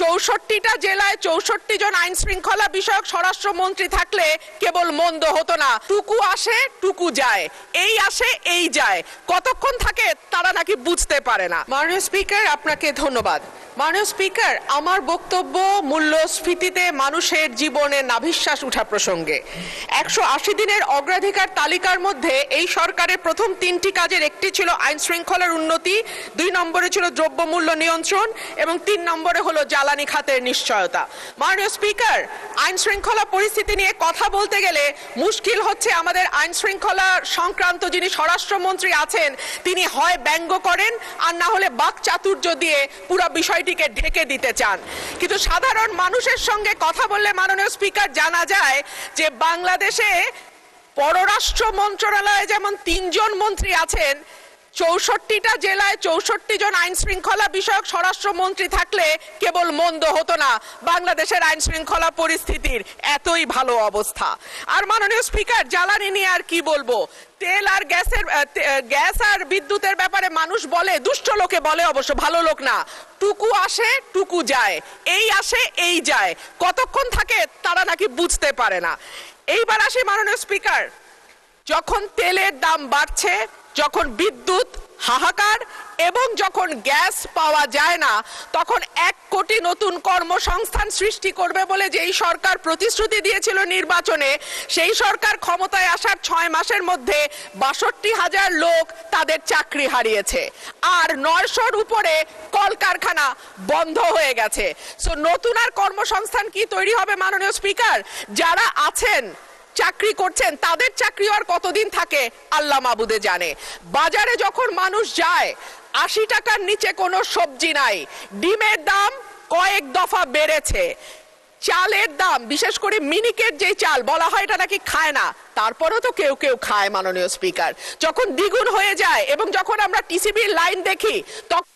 64টা জেলায় 64 জন আইন শৃঙ্খলা বিষয়ক স্বরাষ্ট্রমন্ত্রী থাকলে কেবল মন্দ হতো না। টুকু আসে টুকু যায়, এই আসে এই যায়, কতক্ষণ থাকে তারা নাকি বুঝতে পারে না। মাননীয় স্পিকার, আপনাকে ধন্যবাদ। মাননীয় স্পিকার, আমার বক্তব্য মূল্যস্ফীতিতে মানুষের জীবনে নাভিশ্বাস উঠা প্রসঙ্গে। 180 দিনের অগ্রাধিকার তালিকার মধ্যে এই সরকারের প্রথম 3টি কাজের একটি ছিল আইন শৃঙ্খলার উন্নতি, 2 নম্বরে ছিল দ্রব্যমূল্য নিয়ন্ত্রণ এবং 3 নম্বরে হলো জ্বালানি খাতের নিশ্চয়তা। মাননীয় স্পিকার, আইন শৃঙ্খলা পরিস্থিতি নিয়ে কথা বলতে গেলে মুশকিল হচ্ছে আমাদের আইন শৃঙ্খলা সংক্রান্ত যিনি স্বরাষ্ট্রমন্ত্রী আছেন তিনি হয় ব্যঙ্গ করেন আর না হলে বাকচাতুর্য দিয়ে পুরো বিষয়টিকে ঢেকে দিতে চান। কিন্তু সাধারণ মানুষের সঙ্গে কথা বললে মাননীয় স্পিকার জানা যায় যে বাংলাদেশে পররাষ্ট্র মন্ত্রণালয়ে যেমন 3 জন মন্ত্রী আছেন, 64টা জেলায় 64 জন আইন শৃঙ্খলা বিষয়ক স্বরাষ্ট্রমন্ত্রী থাকলে কেবল মন্দ হতো না বাংলাদেশের আইন শৃঙ্খলা পরিস্থিতির এতই ভালো অবস্থা। আর মাননীয় স্পিকার, জ্বালানি নিয়ে আর কি বলবো, তেল আর গ্যাস আর বিদ্যুতের ব্যাপারে মানুষ বলে, দুষ্ট লোকে বলে অবশ্য, ভালো লোক না, টুকু আসে টুকু যায়, এই আসে এই যায়, কতক্ষণ থাকে তারা নাকি বুঝতে পারে না। এইবার আসি মাননীয় স্পিকার, যখন তেলের দাম বাড়ছে, যখন বিদ্যুৎ হাহাকার এবং যখন গ্যাস পাওয়া যায় না, তখন 1 কোটি নতুন কর্মসংস্থান সৃষ্টি করবে বলে যেই সরকার প্রতিশ্রুতি দিয়েছিল নির্বাচনে, সেই সরকার ক্ষমতায় আসার 6 মাসের মধ্যে 62,000 লোক তাদের চাকরি হারিয়েছে আর 900-র উপরে কলকারখানা বন্ধ হয়ে গেছে। সো নতুন আর কর্মসংস্থান কি তৈরি হবে মাননীয় স্পিকার? যারা আছেন চাকরি করছেন তাদের চাকরি আর কতদিন থাকে আল্লাহ মাবুদে জানে। বাজারে যখন মানুষ যায় 80 টাকার নিচে কোনো সবজি নাই, ডিমের দাম কয়েক দফা বেড়েছে, চালের দাম, বিশেষ করে মিনিকেট যে চাল বলা হয় এটা নাকি খায় না, তারপরেও তো কেউ কেউ খায় মাননীয় স্পিকার, যখন দ্বিগুণ হয়ে যায় এবং যখন আমরা টিসিবির লাইন দেখি তখন